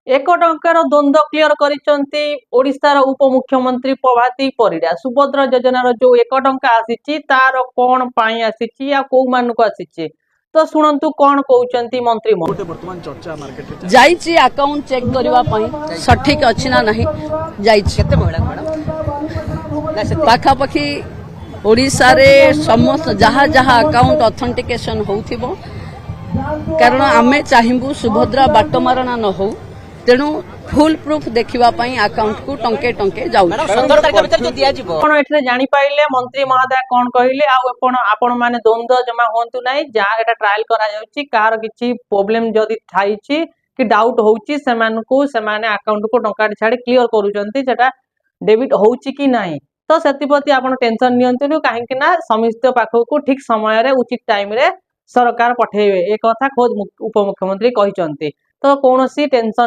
एक टंकार द्वंद्व क्लियर करिसेंती ओडिशार उपमुख्यमंत्री प्रभाती परिडा। सुभद्रा योजनार जो 1 टंका आसीची तार कोन पाई आसीची या को मानक आसीची तो सुनंतु कोन कहउचंती मंत्री वर्तमान चर्चा मार्केट जाइछि अकाउंट चेक करबा पई सठिक अछि ना नहीं जाइछि पाखा पखी ओडिशा रे समस्त जहा जहा अकाउंट ऑथेंटिकेशन होउथिबो कारण आमे चाहिबु सुभद्रा बाटमारणा न हो तेणु फुल प्रूफ देखिबा पई अकाउंट को टंके टंके जाउ 15 तारिख भीतर जो दिया जिवो कोन एठले जानि पाइले मंत्री महोदय कोन कहिले आ आपण माने द्वंद्व जमा होंतु नाही जा एटा ट्रायल करा जाउची कार किछि प्रॉब्लम जदी थाइची कि डाउट होउची सेमानकु सेमाने अकाउंट को टंका छाडी क्लियर करूचंती सेटा डेबिट होउची कि नाही तो सेतिपति आपण टेंशन नियंतु काहे कि ना समिस्त पाखकु ठीक समय रे उचित टाइम रे सरकार पठेबे ए कथा खोज उपमुख्यमंत्री कहिचंती तो कोनोसी टेंशन